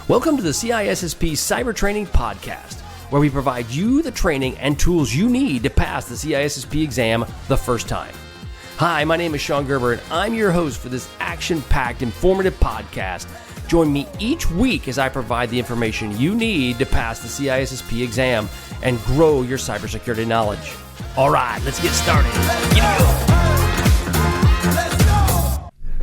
Welcome to the CISSP Cyber Training Podcast, where we provide you the training and tools you need to pass the CISSP exam the first time. Hi, my name is Sean Gerber, and I'm your host for this action-packed, informative podcast. Join me each week as I provide the information you need to pass the CISSP exam and grow your cybersecurity knowledge. All right, let's get started.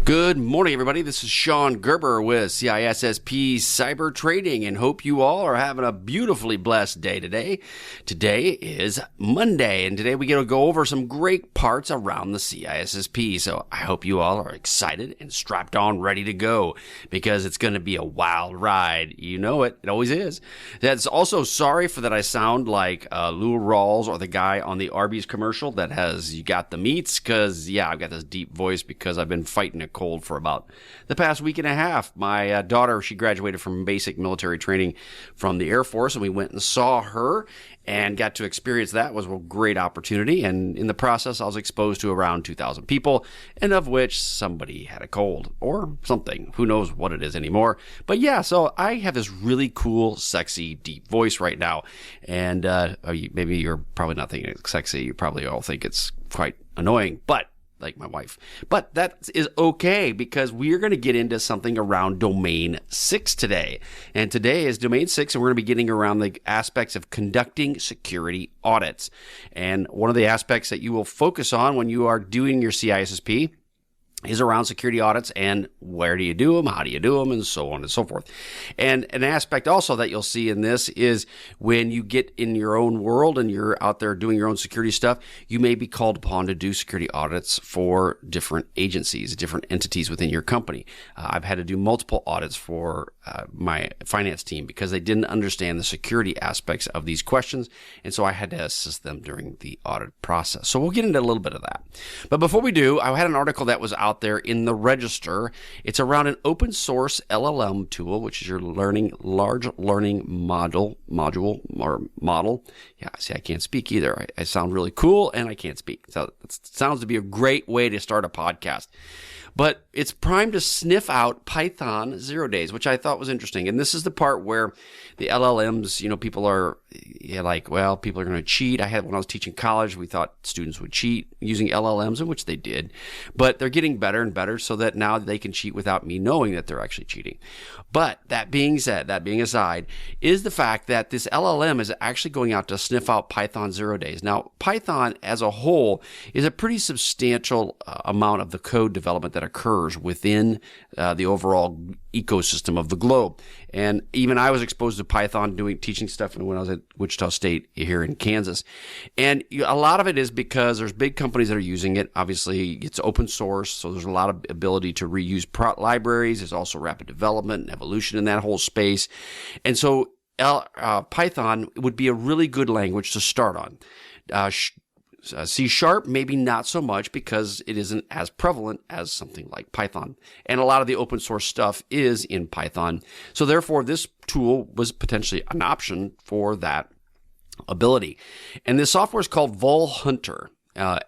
Good morning, everybody. This is Sean Gerber with CISSP Cyber Trading, and hope you all are having a beautifully blessed day today. Today is Monday, and today we get to go over some great parts around the CISSP. So I hope you all are excited and strapped on, ready to go, because it's going to be a wild ride. You know it. It always is. That's also sorry for that I sound like Lou Rawls or the guy on the Arby's commercial that has "You Got the Meats," because, yeah, I've got this deep voice because I've been fighting a cold for about the past week and a half. My daughter, she graduated from basic military training from the Air Force, and we went and saw her and got to experience that. It was a great opportunity, and in the process I was exposed to around 2,000 people, and of which somebody had a cold or something. Who knows what it is anymore. But yeah, so I have this really cool, sexy, deep voice right now, and maybe you're probably not thinking it's sexy. You probably all think it's quite annoying, but like my wife. But that is okay, because we are going to get into something around Domain 6 today. And today is Domain 6, and we're going to be getting around the aspects of conducting security audits. And one of the aspects that you will focus on when you are doing your CISSP is around security audits and where do you do them, how do you do them, and so on and so forth. And an aspect also that you'll see in this is when you get in your own world and you're out there doing your own security stuff, you may be called upon to do security audits for different agencies, different entities within your company. I've had to do multiple audits for my finance team because they didn't understand the security aspects of these questions, and so I had to assist them during the audit process. So we'll get into a little bit of that. But before we do, I had an article that was out there in the Register. It's around an open source LLM tool, which is your large learning model. Yeah, see, I can't speak either. I sound really cool and I can't speak. So it sounds to be a great way to start a podcast. But it's primed to sniff out Python 0 days, which I thought was interesting. And this is the part where the LLMs, people are like, well, people are going to cheat. When I was teaching college, we thought students would cheat using LLMs, in which they did. But they're getting better and better so that now they can cheat without me knowing that they're actually cheating. But that being aside, is the fact that this LLM is actually going out to sniff out Python 0 days. Now, Python as a whole is a pretty substantial amount of the code development that occurs within the overall ecosystem of the globe. And even I was exposed to Python teaching stuff when I was at Wichita State here in Kansas. And a lot of it is because there's big companies that are using it. Obviously, it's open source, so there's a lot of ability to reuse libraries. There's also rapid development and evolution in that whole space. And so Python would be a really good language to start on. C# maybe not so much, because it isn't as prevalent as something like Python. And a lot of the open source stuff is in Python. So therefore, this tool was potentially an option for that ability. And this software is called Vuln Hunter. Vuln,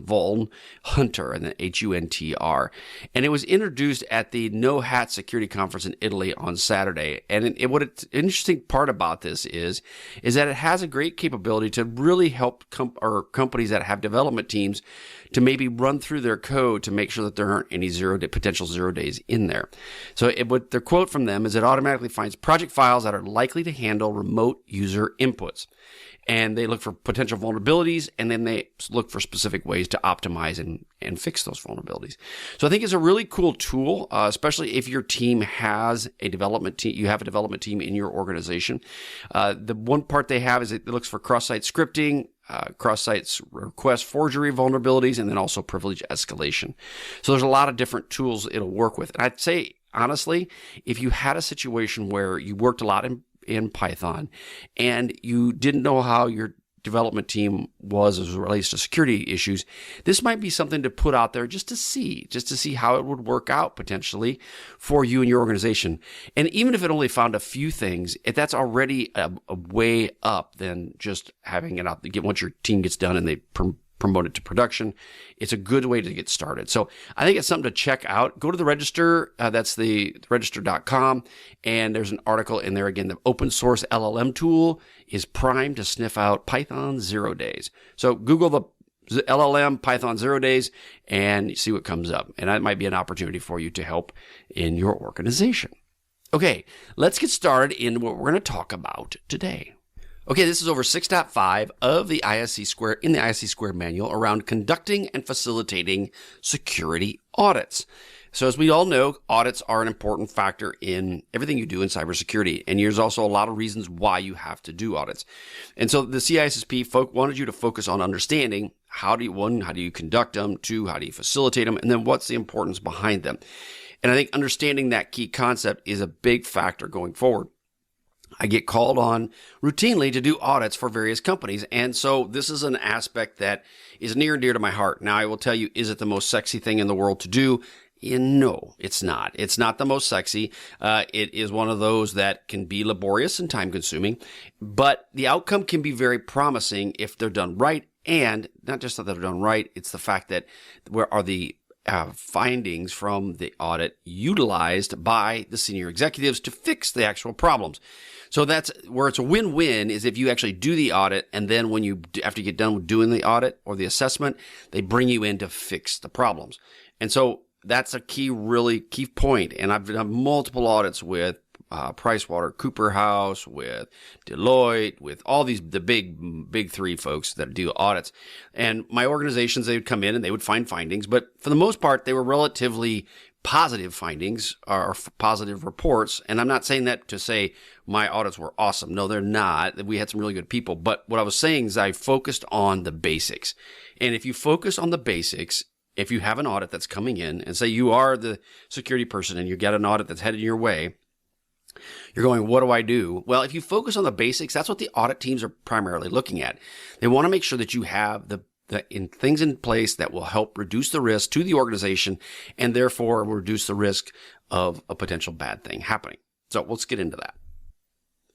Vuln Hunter, and then Huntr. And it was introduced at the No Hat Security Conference in Italy on Saturday. And what interesting part about this is that it has a great capability to really help companies that have development teams to maybe run through their code to make sure that there aren't any potential 0 days in there. So what their quote from them is, it automatically finds project files that are likely to handle remote user inputs. And they look for potential vulnerabilities, and then they look for specific ways to optimize and fix those vulnerabilities. So I think it's a really cool tool, especially if your team has a development team. You have a development team in your organization. The one part they have is it looks for cross-site scripting, cross-site request forgery vulnerabilities, and then also privilege escalation. So there's a lot of different tools it'll work with. And I'd say, honestly, if you had a situation where you worked a lot in Python and you didn't know how your development team was as it relates to security issues, this might be something to put out there just to see how it would work out potentially for you and your organization. And even if it only found a few things, if that's already a way up than just having it out once your team gets done and they promote it to production. It's a good way to get started. So I think it's something to check out. Go to the register. That's the register.com. And there's an article in there. Again, the open source LLM tool is primed to sniff out Python 0 days. So Google the LLM Python 0 days and see what comes up. And that might be an opportunity for you to help in your organization. Okay, let's get started in what we're going to talk about today. Okay, this is over 6.5 of the ISC Squared, in the ISC Squared manual around conducting and facilitating security audits. So as we all know, audits are an important factor in everything you do in cybersecurity. And there's also a lot of reasons why you have to do audits. And so the CISSP wanted you to focus on understanding how do you conduct them, two, how do you facilitate them, and then what's the importance behind them. And I think understanding that key concept is a big factor going forward. I get called on routinely to do audits for various companies. And so this is an aspect that is near and dear to my heart. Now, I will tell you, is it the most sexy thing in the world to do? No, it's not. It's not the most sexy. It is one of those that can be laborious and time consuming, but the outcome can be very promising if they're done right. And not just that they're done right, it's the fact that where are the findings from the audit utilized by the senior executives to fix the actual problems. So that's where it's a win-win, is if you actually do the audit, and then after you get done with doing the audit or the assessment, they bring you in to fix the problems. And so that's a really key point. And I've done multiple audits with PricewaterhouseCoopers, with Deloitte, with all the big three folks that do audits. And my organizations, they would come in and they would find findings, but for the most part, they were relatively positive findings or positive reports. And I'm not saying that to say my audits were awesome. No, they're not. We had some really good people. But what I was saying is I focused on the basics. And if you focus on the basics, if you have an audit that's coming in and say you are the security person and you get an audit that's headed your way, you're going, what do I do? Well, if you focus on the basics, that's what the audit teams are primarily looking at. They want to make sure that you have the things in place that will help reduce the risk to the organization and therefore reduce the risk of a potential bad thing happening. So let's get into that.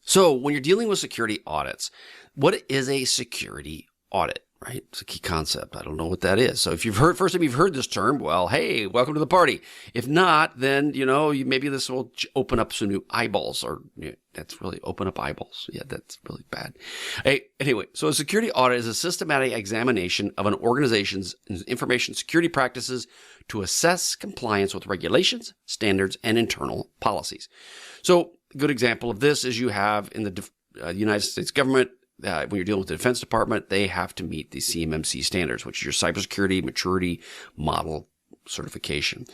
So when you're dealing with security audits, what is a security audit? Right? It's a key concept. I don't know what that is. So if first time you've heard this term, well, hey, welcome to the party. If not, then, maybe this will open up some new eyeballs that's really open up eyeballs. Yeah, that's really bad. Hey, anyway, so a security audit is a systematic examination of an organization's information security practices to assess compliance with regulations, standards, and internal policies. So a good example of this is you have in the United States government, when you're dealing with the Defense Department, they have to meet the CMMC standards, which is your Cybersecurity Maturity Model certification.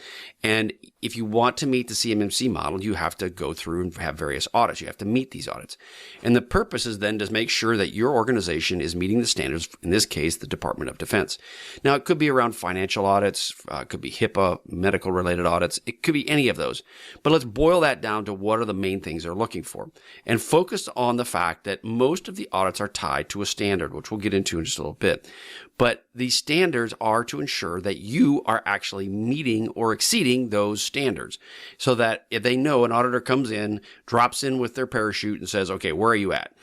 And if you want to meet the CMMC model, you have to go through and have various audits. You have to meet these audits. And the purpose is then to make sure that your organization is meeting the standards, in this case, the Department of Defense. Now, it could be around financial audits, it could be HIPAA, medical-related audits. It could be any of those. But let's boil that down to what are the main things they're looking for. And focus on the fact that most of the audits are tied to a standard, which we'll get into in just a little bit. But these standards are to ensure that you are actually meeting or exceeding those standards, so that if they know an auditor comes in, drops in with their parachute and says, okay, where are you at?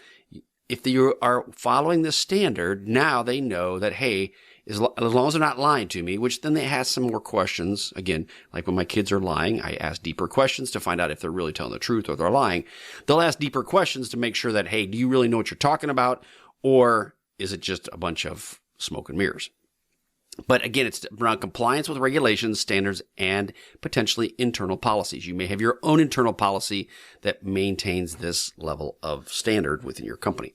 If you are following this standard, now they know that, hey, as long as they're not lying to me, which then they ask some more questions. Again, like when my kids are lying, I ask deeper questions to find out if they're really telling the truth or they're lying. They'll ask deeper questions to make sure that, hey, do you really know what you're talking about? Or is it just a bunch of smoke and mirrors? But again, it's around compliance with regulations, standards, and potentially internal policies. You may have your own internal policy that maintains this level of standard within your company.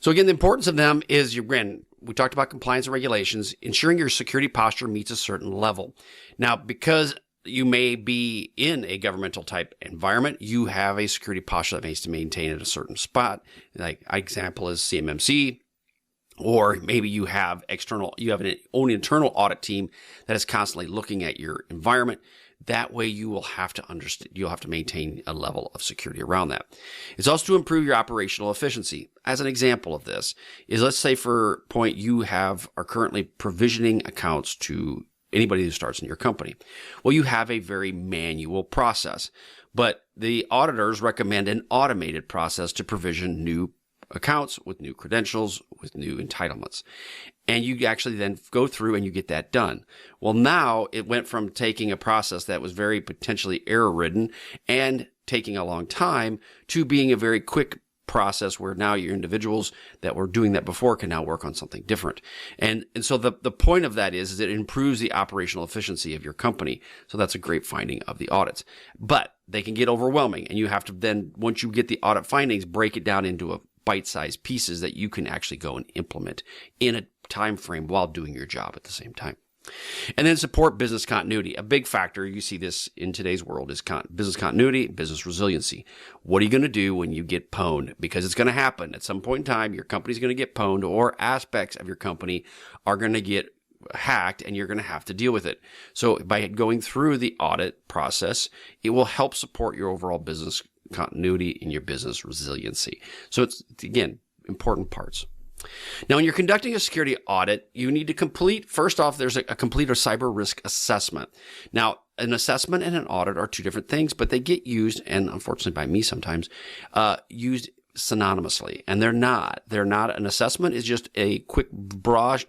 So again, the importance of them is, we talked about compliance and regulations, ensuring your security posture meets a certain level. Now, because you may be in a governmental type environment, you have a security posture that needs to maintain at a certain spot. Like example is CMMC. Or maybe you have an own internal audit team that is constantly looking at your environment. That way you will have to maintain a level of security around that. It's also to improve your operational efficiency. As an example of this is, let's say for point you are currently provisioning accounts to anybody who starts in your company. Well, you have a very manual process, but the auditors recommend an automated process to provision new accounts, with new credentials, with new entitlements. And you actually then go through and you get that done. Well, now it went from taking a process that was very potentially error-ridden and taking a long time to being a very quick process where now your individuals that were doing that before can now work on something different. And so the point of that is it improves the operational efficiency of your company. So that's a great finding of the audits. But they can get overwhelming, and you have to then, once you get the audit findings, break it down into a bite-sized pieces that you can actually go and implement in a time frame while doing your job at the same time. And then support business continuity. A big factor, you see this in today's world, is business continuity, business resiliency. What are you going to do when you get pwned? Because it's going to happen. At some point in time, your company's going to get pwned, or aspects of your company are going to get hacked, and you're going to have to deal with it. So by going through the audit process, it will help support your overall business continuity and your business resiliency. So it's, again, important parts. Now, when you're conducting a security audit, you need to complete, first off, there's a complete a cyber risk assessment. Now, an assessment and an audit are two different things, but they get used, and unfortunately by me sometimes, used synonymously. And they're not. An assessment is just a quick brush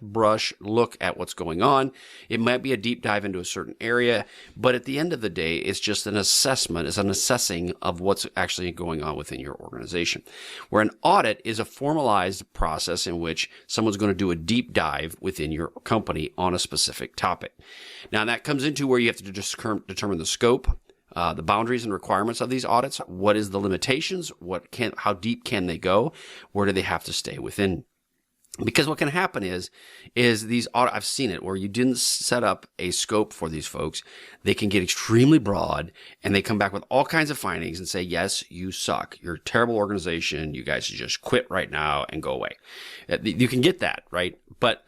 look at what's going on. It might be a deep dive into a certain area, but at the end of the day, it's just an assessment. It's an assessing of what's actually going on within your organization. Where an audit is a formalized process in which someone's going to do a deep dive within your company on a specific topic. Now, that comes into where you have to determine the scope, the boundaries and requirements of these audits. What is the limitations? How deep can they go? Where do they have to stay within? Because what can happen is these audit, I've seen it where you didn't set up a scope for these folks. They can get extremely broad, and they come back with all kinds of findings and say, yes, you suck. You're a terrible organization. You guys should just quit right now and go away. You can get that, right? But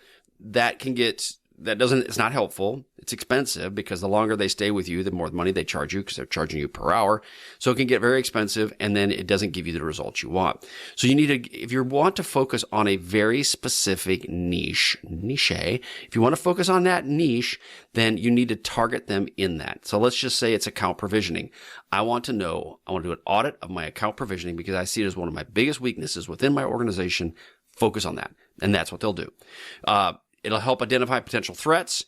it's not helpful. It's expensive, because the longer they stay with you, the more money they charge you, because they're charging you per hour. So it can get very expensive, and then it doesn't give you the results you want. So you need to, if you want to focus on a very specific niche, if you want to focus on that niche, then you need to target them in that. So let's just say it's account provisioning. I want to do an audit of my account provisioning because I see it as one of my biggest weaknesses within my organization. Focus on that. And that's what they'll do. It'll help identify potential threats,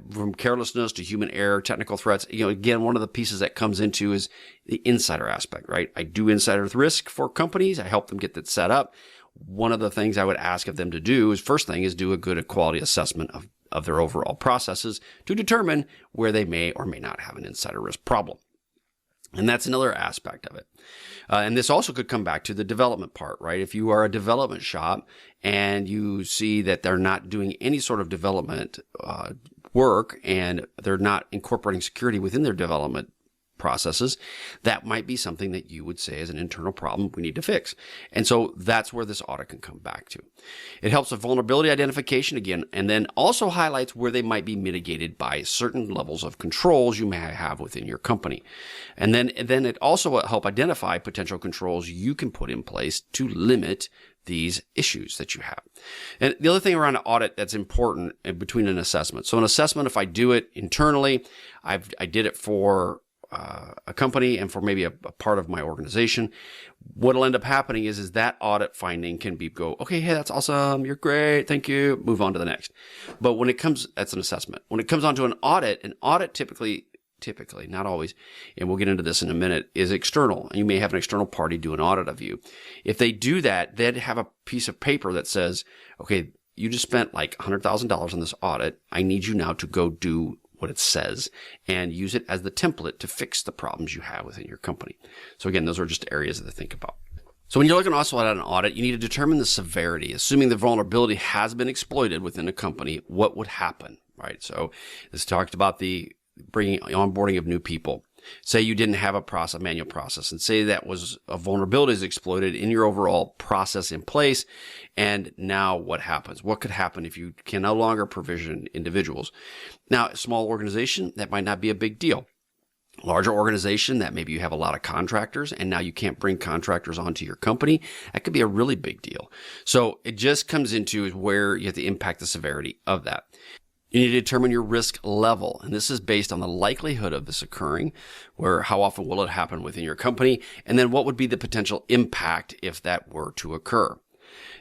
from carelessness to human error, technical threats. Again, one of the pieces that comes into is the insider aspect, right? I do insider risk for companies. I help them get that set up. One of the things I would ask of them to do is do a good quality assessment of their overall processes to determine where they may or may not have an insider risk problem. And that's another aspect of it. And this also could come back to the development part, right? If you are a development shop and you see that they're not doing any sort of development work, and they're not incorporating security within their development processes, that might be something that you would say is an internal problem we need to fix. And so that's where this audit can come back to. It helps with vulnerability identification again, and then also highlights where they might be mitigated by certain levels of controls you may have within your company. And then it also will help identify potential controls you can put in place to limit these issues that you have. And the other thing around an audit that's important between an assessment. So an assessment, if I do it internally, I did it for a company and for maybe a part of my organization, what'll end up happening is that audit finding can okay, hey, that's awesome. You're great. Thank you. Move on to the next. But that's an assessment. When it comes onto an audit typically, not always, and we'll get into this in a minute, is external. And you may have an external party do an audit of you. If they do that, they'd have a piece of paper that says, okay, you just spent like $100,000 on this audit. I need you now to go do what it says and use it as the template to fix the problems you have within your company. So again, those are just areas to think about. So when you're looking also at an audit, you need to determine the severity. Assuming the vulnerability has been exploited within a company, what would happen, right? So this talked about the onboarding of new people. Say you didn't have a manual process, and say that was a vulnerability is exploited in your overall process in place. And now what happens? What could happen if you can no longer provision individuals? Now, a small organization, that might not be a big deal. Larger organization, that maybe you have a lot of contractors and now you can't bring contractors onto your company, that could be a really big deal. So it just comes into where you have to impact the severity of that. You need to determine your risk level, and this is based on the likelihood of this occurring, where how often will it happen within your company, and then what would be the potential impact if that were to occur.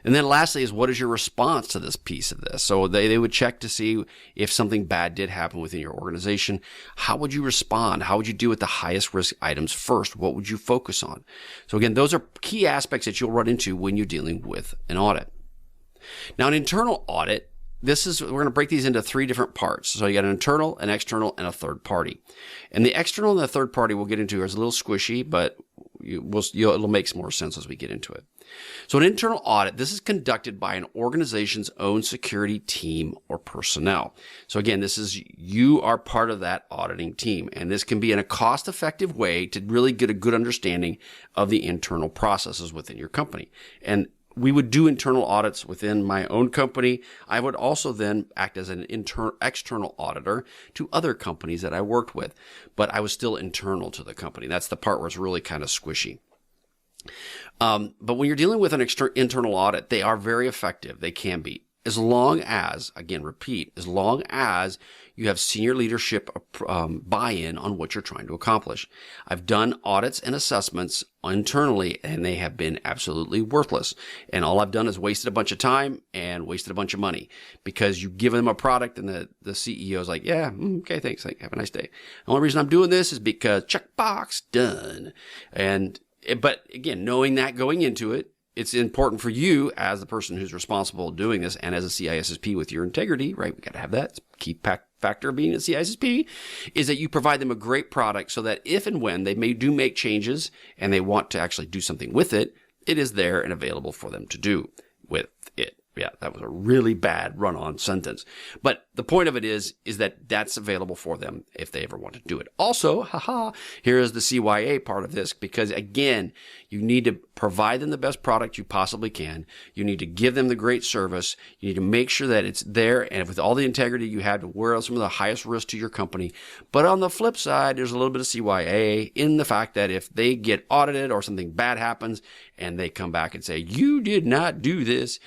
And then lastly is, what is your response to this piece of this? So they would check to see if something bad did happen within your organization. How would you respond? How would you deal with the highest risk items first? What would you focus on? So again, those are key aspects that you'll run into when you're dealing with an audit. Now, an internal audit, we're going to break these into three different parts. So you got an internal, an external, and a third party. And the external and the third party we'll get into is a little squishy, but it'll make more sense as we get into it. So an internal audit, this is conducted by an organization's own security team or personnel. So again, you are part of that auditing team, and this can be in a cost-effective way to really get a good understanding of the internal processes within your company. And we would do internal audits within my own company. I would also then act as an external auditor to other companies that I worked with, but I was still internal to the company. That's the part where it's really kind of squishy. But when you're dealing with an internal audit, they are very effective. They can be. As long as, again, repeat, as long as you have senior leadership buy-in on what you're trying to accomplish. I've done audits and assessments internally, and they have been absolutely worthless. And all I've done is wasted a bunch of time and wasted a bunch of money, because you give them a product and the CEO is like, yeah, okay, thanks, have a nice day. The only reason I'm doing this is because checkbox done. But again, knowing that going into it, it's important for you as the person who's responsible doing this, and as a CISSP with your integrity, right? We got to have that. It's a key factor of being a CISSP, is that you provide them a great product so that if and when they make changes and they want to actually do something with it, it is there and available for them to do with it. Yeah, that was a really bad run-on sentence. But the point of it is that that's available for them if they ever want to do it. Also, here is the CYA part of this, because again, you need to provide them the best product you possibly can. You need to give them the great service. You need to make sure that it's there and with all the integrity you have to wear some of the highest risk to your company. But on the flip side, there's a little bit of CYA in the fact that if they get audited or something bad happens and they come back and say, you did not do this,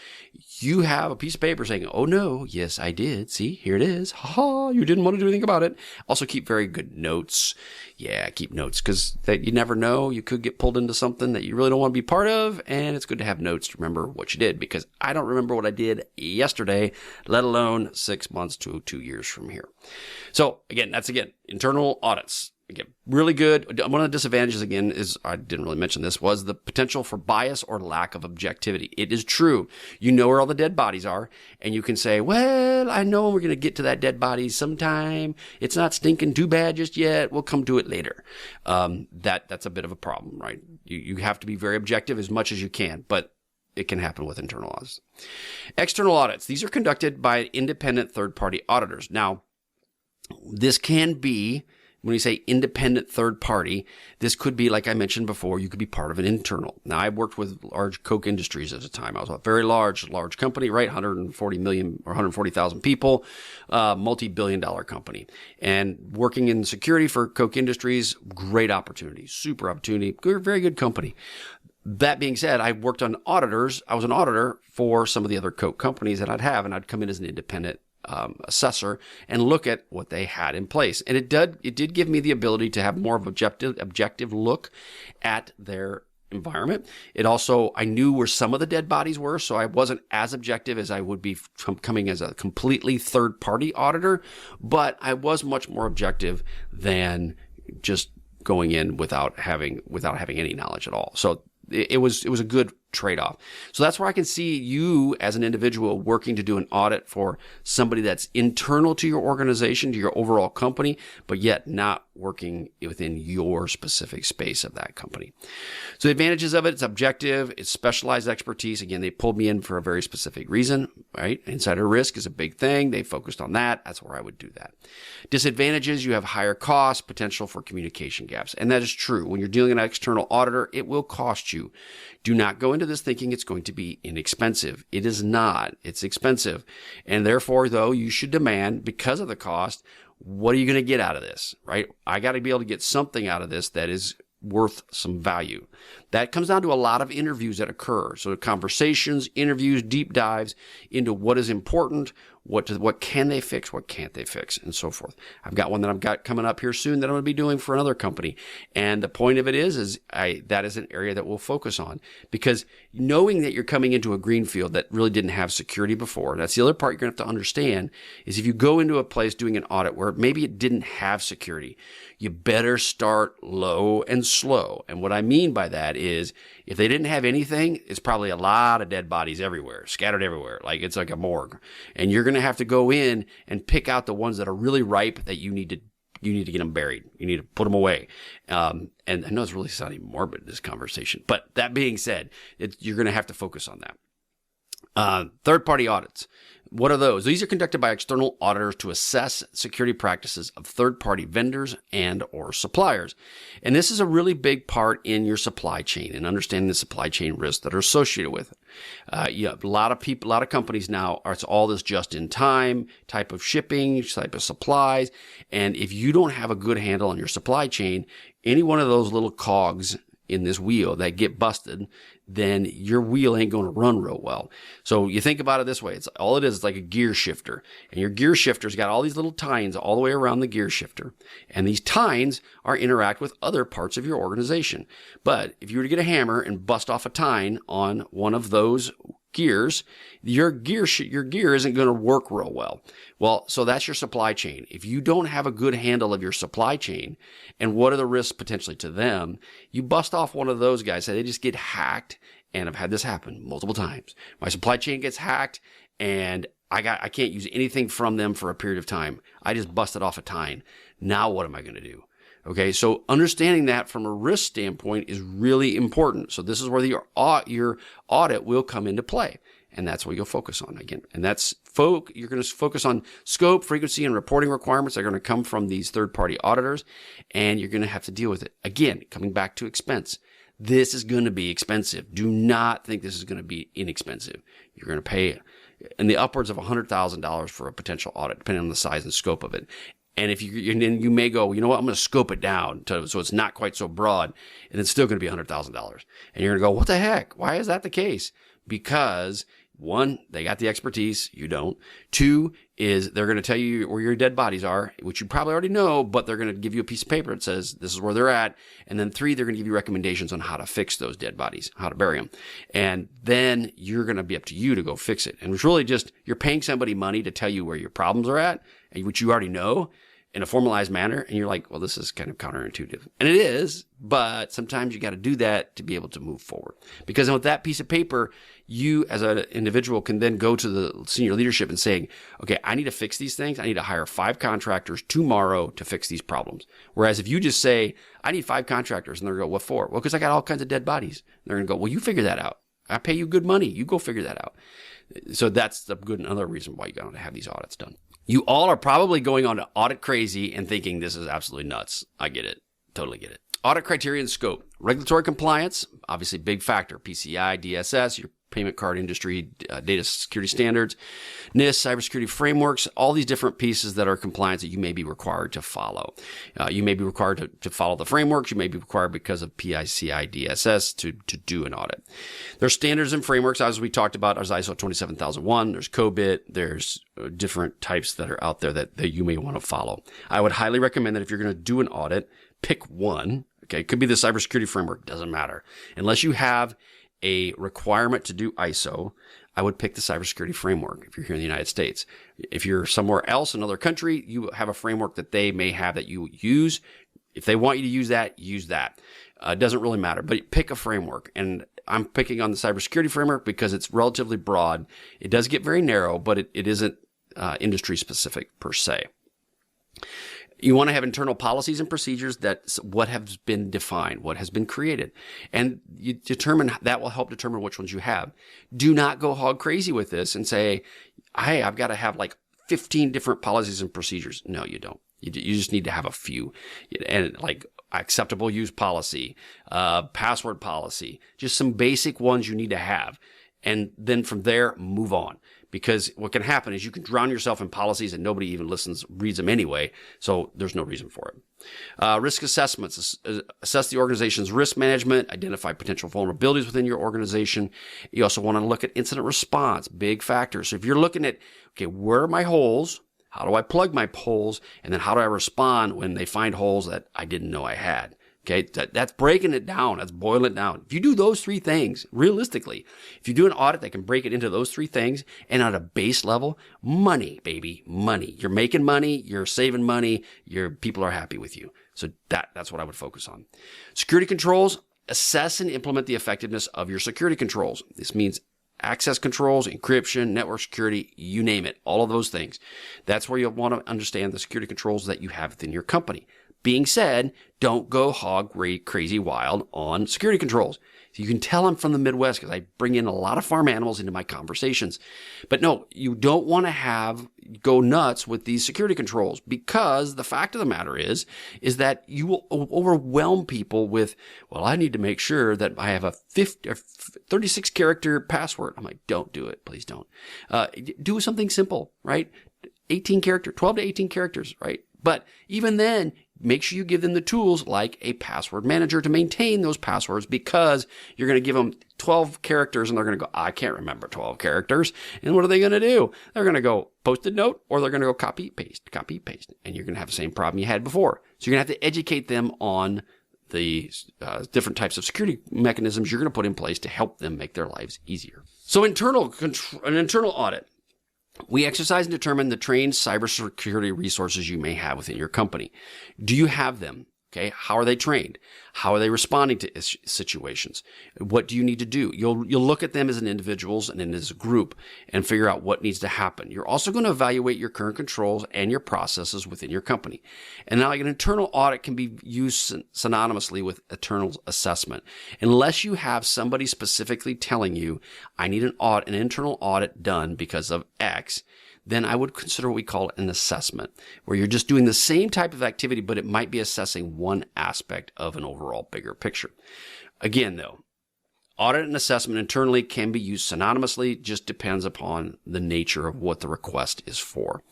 you have a piece of paper saying, oh no, yes, I did. See, here it is. You didn't want to do anything about it. Also keep very good notes. Yeah, keep notes, because you never know. You could get pulled into something that you really don't want to be part of, and it's good to have notes to remember what you did, because I don't remember what I did yesterday, let alone 6 months to 2 years from here. So again, internal audits. Again, really good. One of the disadvantages, again, is, I didn't really mention this, was the potential for bias or lack of objectivity. It is true. You know where all the dead bodies are, and you can say, well, I know we're going to get to that dead body sometime. It's not stinking too bad just yet. We'll come to it later. That's a bit of a problem, right? You have to be very objective as much as you can, but it can happen with internal audits. External audits. These are conducted by independent third-party auditors. Now, this can be, when we say independent third party, this could be, like I mentioned before, you could be part of an internal. Now, I worked with large Coke Industries at the time. I was a very large company, right? 140 million or 140,000 people, multi-billion-dollar company. And working in security for Coke Industries, great opportunity, super opportunity, very good company. That being said, I worked on auditors. I was an auditor for some of the other Coke companies that and I'd come in as an independent assessor and look at what they had in place. And it did give me the ability to have more of an objective look at their environment. It also, I knew where some of the dead bodies were, so I wasn't as objective as I would be coming as a completely third-party auditor, but I was much more objective than just going in without having any knowledge at all. So it was a good trade-off. So that's where I can see you as an individual working to do an audit for somebody that's internal to your organization, to your overall company, but yet not working within your specific space of that company. So the advantages of it's objective, it's specialized expertise. Again, they pulled me in for a very specific reason, right? Insider risk is a big thing. They focused on that. That's where I would do that. Disadvantages, you have higher costs, potential for communication gaps. And that is true. When you're dealing with an external auditor, it will cost you. Do not go into this thinking it's going to be inexpensive. It is not. It's expensive. And therefore, though, you should demand, because of the cost, what are you going to get out of this, right? I got to be able to get something out of this that is worth some value. That comes down to a lot of interviews that occur. So conversations, interviews, deep dives into what is important, What can they fix? What can't they fix? And so forth. I've got one that I've got coming up here soon that I'm going to be doing for another company. And the point of it is that is an area that we'll focus on, because knowing that you're coming into a green field that really didn't have security before, that's the other part you're going to have to understand, is if you go into a place doing an audit where maybe it didn't have security, you better start low and slow. And what I mean by that is, if they didn't have anything, it's probably a lot of dead bodies everywhere, scattered everywhere. Like it's like a morgue. And you're going to have to go in and pick out the ones that are really ripe that you need to get them buried. You need to put them away. And I know it's really sounding morbid, this conversation, but that being said, you're going to have to focus on that. Third-party audits. What are those? These are conducted by external auditors to assess security practices of third-party vendors and or suppliers. And this is a really big part in your supply chain and understanding the supply chain risks that are associated with it. A lot of companies now, it's all this just-in-time type of shipping, type of supplies. And if you don't have a good handle on your supply chain, any one of those little cogs in this wheel that get busted, then your wheel ain't going to run real well. So you think about it this way. It's like a gear shifter, and your gear shifter's got all these little tines all the way around the gear shifter. And these tines interact with other parts of your organization. But if you were to get a hammer and bust off a tine on one of those gears, your gear isn't going to work real well. Well, so that's your supply chain. If you don't have a good handle of your supply chain and what are the risks potentially to them, you bust off one of those guys, they just get hacked. And I've had this happen multiple times. My supply chain gets hacked and I can't use anything from them for a period of time. I just busted off a tine. Now what am I going to do? Okay, so understanding that from a risk standpoint is really important. So this is where your audit will come into play. And that's what you'll focus on again. And you're going to focus on scope, frequency, and reporting requirements that are going to come from these third-party auditors. And you're going to have to deal with it. Again, coming back to expense. This is going to be expensive. Do not think this is going to be inexpensive. You're going to pay in the upwards of $100,000 for a potential audit, depending on the size and scope of it. And then you may go, you know what, I'm going to scope it down so it's not quite so broad, and it's still going to be $100,000. And you're going to go, what the heck? Why is that the case? Because one, they got the expertise. You don't. Two is they're going to tell you where your dead bodies are, which you probably already know, but they're going to give you a piece of paper that says this is where they're at. And then three, they're going to give you recommendations on how to fix those dead bodies, how to bury them. And then you're going to be up to you to go fix it. And it's really just, you're paying somebody money to tell you where your problems are at, which you already know, in a formalized manner. And you're like, well, this is kind of counterintuitive. And it is, but sometimes you got to do that to be able to move forward. Because with that piece of paper, you as an individual can then go to the senior leadership and saying, okay, I need to fix these things. I need to hire 5 contractors tomorrow to fix these problems. Whereas if you just say, I need 5 contractors, and they're going to go, what for? Well, because I got all kinds of dead bodies. And they're going to go, well, you figure that out. I pay you good money. You go figure that out. So that's another reason why you got to have these audits done. You all are probably going on to audit crazy and thinking this is absolutely nuts. I get it. Totally get it. Audit criteria and scope. Regulatory compliance, obviously big factor. PCI DSS, your payment card industry, data security standards, NIST, cybersecurity frameworks, all these different pieces that are compliance that you may be required to follow. You may be required to follow the frameworks. You may be required because of PCI DSS to do an audit. There's standards and frameworks, as we talked about. There's ISO 27001, there's COBIT, there's different types that are out there that you may want to follow. I would highly recommend that if you're going to do an audit, pick one. Okay, it could be the cybersecurity framework, doesn't matter. Unless you have a requirement to do ISO, I would pick the cybersecurity framework if you're here in the United States. If you're somewhere else, another country, you have a framework that they may have that you use. If they want you to use that, use that. It doesn't really matter, but pick a framework. And I'm picking on the cybersecurity framework because it's relatively broad. It does get very narrow, but it isn't industry specific per se. You want to have internal policies and procedures that's what has been defined, what has been created. And that will help determine which ones you have. Do not go hog crazy with this and say, hey, I've got to have like 15 different policies and procedures. No, you don't. You just need to have a few. And like acceptable use policy, password policy, just some basic ones you need to have. And then from there, move on. because what can happen is you can drown yourself in policies and nobody even reads them anyway. So there's no reason for it. Risk assessments, assess the organization's risk management, identify potential vulnerabilities within your organization. You also want to look at incident response, big factors. So if you're looking at, okay, where are my holes? How do I plug my holes? And then how do I respond when they find holes that I didn't know I had? Okay, that's breaking it down. That's boiling it down. If you do those three things, realistically, if you do an audit that can break it into those three things and at a base level, money, baby, money. You're making money, you're saving money, your people are happy with you. So that's what I would focus on. Security controls, assess and implement the effectiveness of your security controls. This means access controls, encryption, network security, you name it, all of those things. That's where you'll want to understand the security controls that you have within your company. Being said, don't go hog crazy wild on security controls. So you can tell I'm from the Midwest because I bring in a lot of farm animals into my conversations. But no, you don't want to go nuts with these security controls, because the fact of the matter is that you will overwhelm people with, well, I need to make sure that I have a 36 character password. I'm like, don't do it. Please don't. Do something simple, right? 12 to 18 characters, right? But even then, make sure you give them the tools like a password manager to maintain those passwords, because you're going to give them 12 characters and they're going to go, I can't remember 12 characters. And what are they going to do? They're going to go post-it note, or they're going to go copy, paste. And you're going to have the same problem you had before. So you're going to have to educate them on the different types of security mechanisms you're going to put in place to help them make their lives easier. So an internal audit. We exercise and determine the trained cybersecurity resources you may have within your company. Do you have them? Okay. How are they trained? How are they responding to situations? What do you need to do? You'll look at them as an individuals and as a group and figure out what needs to happen. You're also going to evaluate your current controls and your processes within your company. And now, like, an internal audit can be used synonymously with internal assessment. Unless you have somebody specifically telling you, I need an internal audit done because of X, then I would consider what we call an assessment, where you're just doing the same type of activity, but it might be assessing one aspect of an overall bigger picture. Again, though, audit and assessment internally can be used synonymously, just depends upon the nature of what the request is for.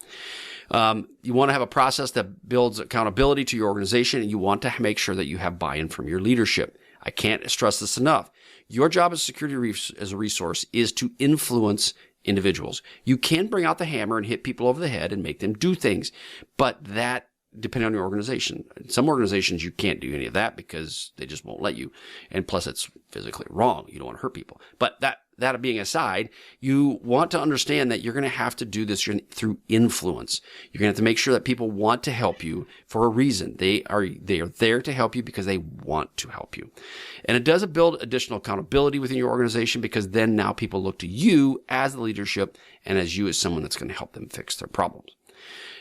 You want to have a process that builds accountability to your organization, and you want to make sure that you have buy-in from your leadership. I can't stress this enough. Your job as a resource is to influence individuals. You can bring out the hammer and hit people over the head and make them do things, but that depending on your organization. Some organizations you can't do any of that because they just won't let you, and plus it's physically wrong. You don't want to hurt people. But that being aside, you want to understand that you're going to have to do this through influence. You're going to have to make sure that people want to help you for a reason. They are there to help you because they want to help you. And it does build additional accountability within your organization, because then now people look to you as the leadership and as you as someone that's going to help them fix their problems.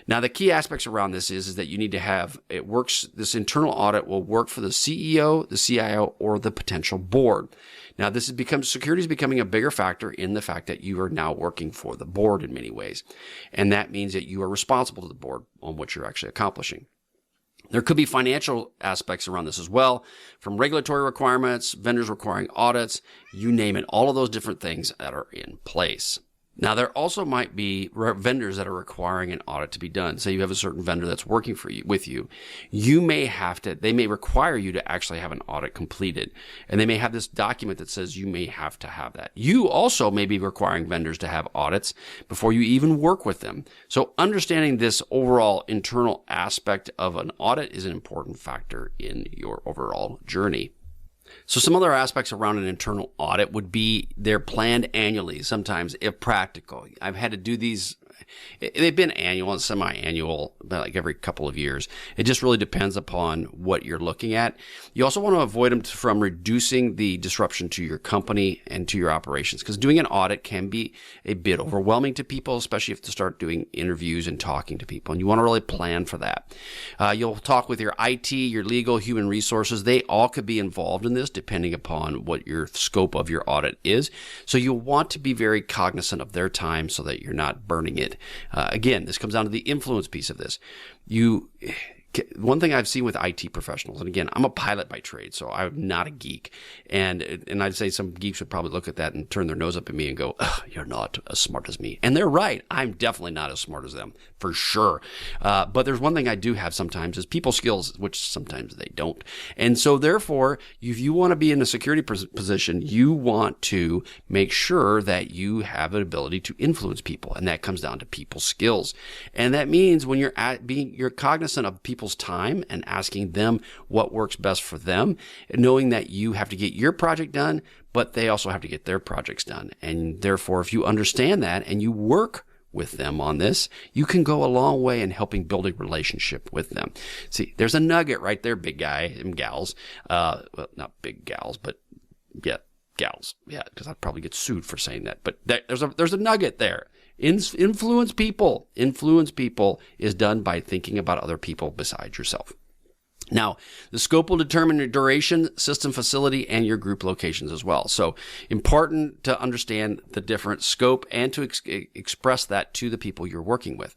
Now, the key aspects around this is that you need to have, this internal audit will work for the CEO, the CIO, or the potential board. Now, security is becoming a bigger factor in the fact that you are now working for the board in many ways. And that means that you are responsible to the board on what you're actually accomplishing. There could be financial aspects around this as well, from regulatory requirements, vendors requiring audits, you name it, all of those different things that are in place. Now, there also might be vendors that are requiring an audit to be done. Say you have a certain vendor that's working with you. They may require you to actually have an audit completed. And they may have this document that says you may have to have that. You also may be requiring vendors to have audits before you even work with them. So understanding this overall internal aspect of an audit is an important factor in your overall journey. So some other aspects around an internal audit would be they're planned annually, sometimes if practical. I've had to do these. They've been annual and semi-annual, like every couple of years. It just really depends upon what you're looking at. You also want to avoid them from reducing the disruption to your company and to your operations, because doing an audit can be a bit overwhelming to people, especially if you have to start doing interviews and talking to people. And you want to really plan for that. You'll talk with your IT, your legal, human resources. They all could be involved in this depending upon what your scope of your audit is. So you'll want to be very cognizant of their time so that you're not burning it. Again, this comes down to the influence piece of this. You one thing I've seen with IT professionals, and again, I'm a pilot by trade, so I'm not a geek. And I'd say some geeks would probably look at that and turn their nose up at me and go, you're not as smart as me. And they're right. I'm definitely not as smart as them, for sure. But there's one thing I do have sometimes is people skills, which sometimes they don't. And so therefore, if you want to be in a security position, you want to make sure that you have an ability to influence people. And that comes down to people skills. And that means when you're cognizant of people's time and asking them what works best for them, knowing that you have to get your project done, but they also have to get their projects done. And therefore, if you understand that and you work with them on this, you can go a long way in helping build a relationship with them. See, there's a nugget right there, big guy and gals. Well, not big gals, but yeah, gals. Yeah, because I'd probably get sued for saying that. But there's a nugget there. Influence people. Influence people is done by thinking about other people besides yourself. Now, the scope will determine your duration, system facility, and your group locations as well. So important to understand the different scope and to express that to the people you're working with.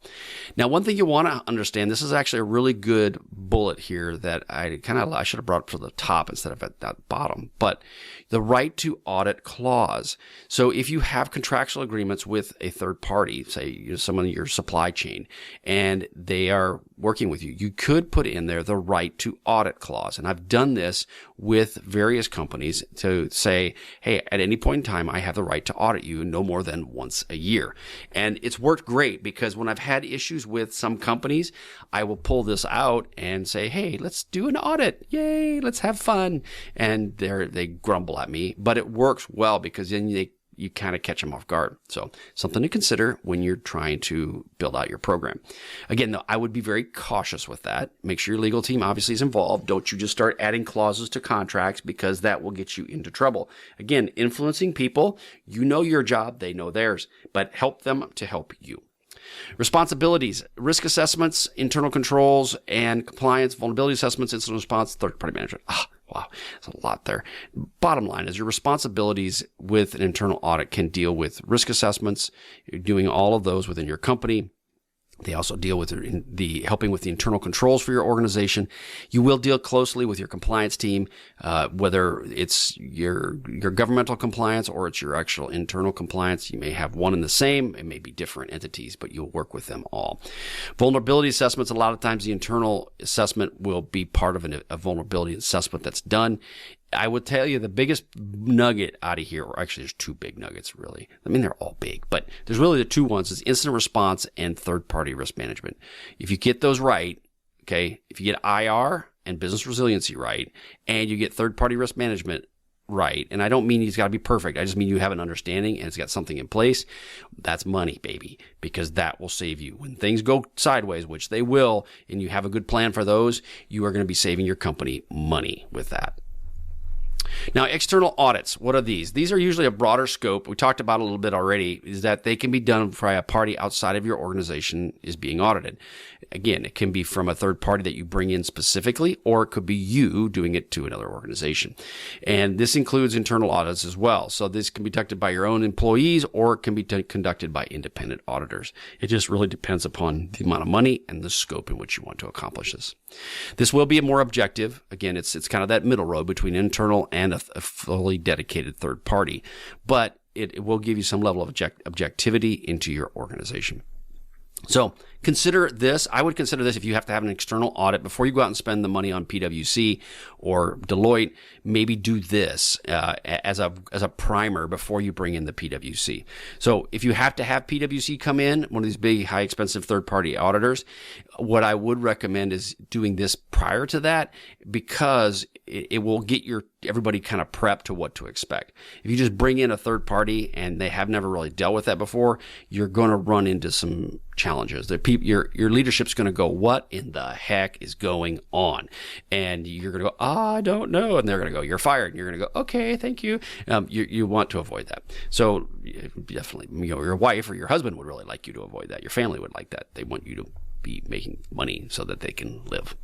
Now, one thing you want to understand, this is actually a really good bullet here that I should have brought up to the top instead of at that bottom, but the right to audit clause. So if you have contractual agreements with a third party, say someone in your supply chain, and they are working with you, you could put in there the right to audit clause. And I've done this with various companies to say, hey, at any point in time, I have the right to audit you no more than once a year. And it's worked great because when I've had issues with some companies, I will pull this out and say, hey, let's do an audit. Yay, let's have fun. And they grumble at me, but it works well because then you kind of catch them off guard. So something to consider when you're trying to build out your program. Again, though, I would be very cautious with that. Make sure your legal team obviously is involved. Don't you just start adding clauses to contracts because that will get you into trouble. Again, influencing people, you know your job, they know theirs, but help them to help you. Responsibilities, risk assessments, internal controls, and compliance, vulnerability assessments, incident response, third-party management. Wow, that's a lot there. Bottom line is your responsibilities with an internal audit can deal with risk assessments. You're doing all of those within your company. They also deal with the helping with the internal controls for your organization. You will deal closely with your compliance team, whether it's your governmental compliance or it's your actual internal compliance. You may have one and the same. It may be different entities, but you'll work with them all. Vulnerability assessments, a lot of times the internal assessment will be part of a vulnerability assessment that's done. I would tell you the biggest nugget out of here, or actually there's two big nuggets really. I mean, they're all big, but there's really the two ones is incident response and third-party risk management. If you get those right, okay, if you get IR and business resiliency right, and you get third-party risk management right, and I don't mean it's got to be perfect. I just mean you have an understanding and it's got something in place. That's money, baby, because that will save you. When things go sideways, which they will, and you have a good plan for those, you are going to be saving your company money with that. Now, external audits, what are these? These are usually a broader scope. We talked about a little bit already, is that they can be done by a party outside of your organization is being audited. Again, it can be from a third party that you bring in specifically, or it could be you doing it to another organization. And this includes internal audits as well. So this can be conducted by your own employees, or it can be conducted by independent auditors. It just really depends upon the amount of money and the scope in which you want to accomplish this. This will be more objective. Again, it's kind of that middle road between internal and a fully dedicated third party, but it will give you some level of objectivity into your organization. So consider this. I would consider this if you have to have an external audit before you go out and spend the money on PwC or Deloitte. Maybe do this as a primer before you bring in the PwC. So if you have to have PwC come in, one of these big, high expensive third party auditors, what I would recommend is doing this prior to that, because it will get everybody kind of prepped to what to expect. If you just bring in a third party and they have never really dealt with that before, you're going to run into some challenges. Your leadership's going to go, what in the heck is going on? And you're going to go, I don't know. And they're going to go, you're fired. And you're going to go, okay, thank you. You want to avoid that. So definitely, your wife or your husband would really like you to avoid that. Your family would like that. They want you to be making money so that they can live.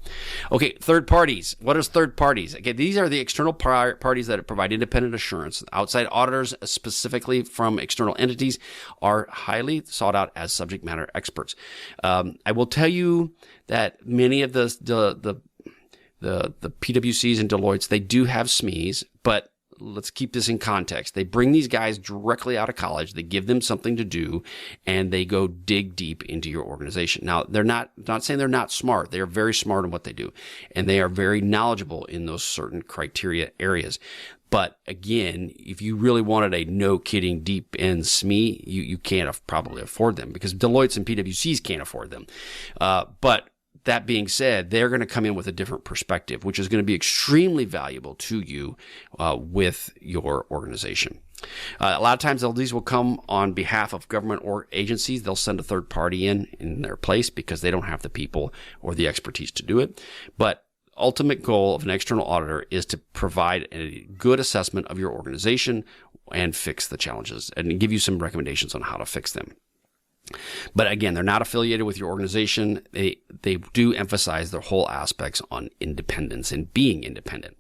Okay, third parties. What is third parties? Okay, these are the external parties that provide independent assurance. Outside auditors, specifically from external entities, are highly sought out as subject matter experts. I will tell you that many of the PwCs and Deloittes, they do have SMEs, but let's keep this in context. They bring these guys directly out of college. They give them something to do, and they go dig deep into your organization. Now, they're not saying they're not smart. They are very smart in what they do, and they are very knowledgeable in those certain criteria areas. But again, if you really wanted a no kidding deep end SME, you can't probably afford them, because Deloittes and PwCs can't afford them. But that being said, they're going to come in with a different perspective, which is going to be extremely valuable to you with your organization. A lot of times these will come on behalf of government or agencies. They'll send a third party in their place because they don't have the people or the expertise to do it. But ultimate goal of an external auditor is to provide a good assessment of your organization and fix the challenges and give you some recommendations on how to fix them. But again, they're not affiliated with your organization. They do emphasize their whole aspects on independence and being independent.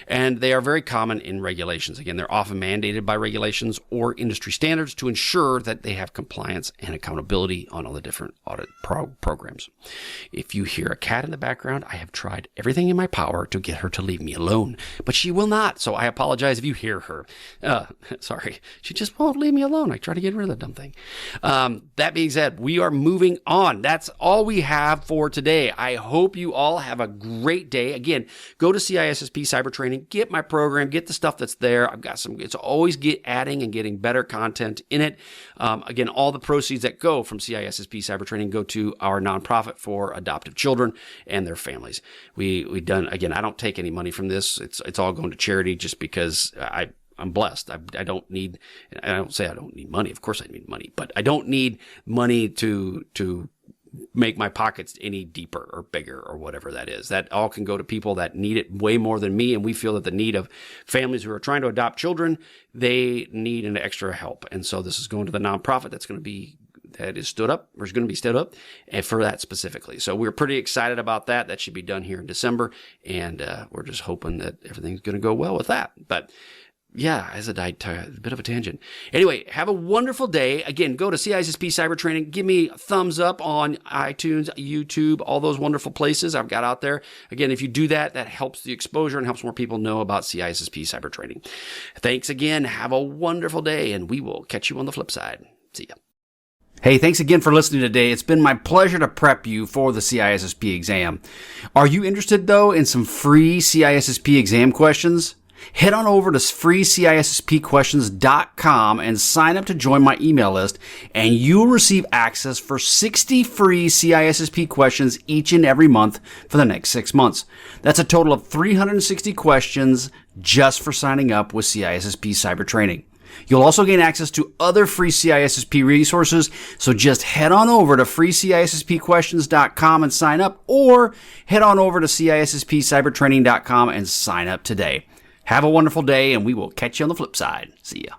And they are very common in regulations. Again, they're often mandated by regulations or industry standards to ensure that they have compliance and accountability on all the different audit programs. If you hear a cat in the background, I have tried everything in my power to get her to leave me alone, but she will not. So I apologize if you hear her. Sorry, she just won't leave me alone. I try to get rid of the dumb thing. That being said, we are moving on. That's all we have for today. I hope you all have a great day. Again, go to CISSP Cyber Training, get my program, get the stuff that's there. I've got some, it's always adding and getting better content in it. Again, all the proceeds that go from CISSP Cyber Training go to our nonprofit for adoptive children and their families. We done, again, I don't take any money from this. It's all going to charity just because I'm blessed. I don't need, I don't say I don't need money. Of course I need money, but I don't need money to make my pockets any deeper or bigger or whatever that is. That all can go to people that need it way more than me. And we feel that the need of families who are trying to adopt children, they need an extra help. And so this is going to the nonprofit that is stood up, or is going to be stood up, and for that specifically. So we're pretty excited about that. That should be done here in December. And we're just hoping that everything's going to go well with that. But yeah, as a bit of a tangent. Anyway, have a wonderful day. Again, go to CISSP Cyber Training. Give me a thumbs up on iTunes, YouTube, all those wonderful places I've got out there. Again, if you do that, that helps the exposure and helps more people know about CISSP Cyber Training. Thanks again. Have a wonderful day, and we will catch you on the flip side. See ya. Hey, thanks again for listening today. It's been my pleasure to prep you for the CISSP exam. Are you interested, though, in some free CISSP exam questions? Head on over to freecisspquestions.com and sign up to join my email list, and you'll receive access for 60 free CISSP questions each and every month for the next 6 months. That's a total of 360 questions just for signing up with CISSP Cyber Training. You'll also gain access to other free CISSP resources, so just head on over to freecisspquestions.com and sign up, or head on over to CISSPcybertraining.com and sign up today. Have a wonderful day, and we will catch you on the flip side. See ya.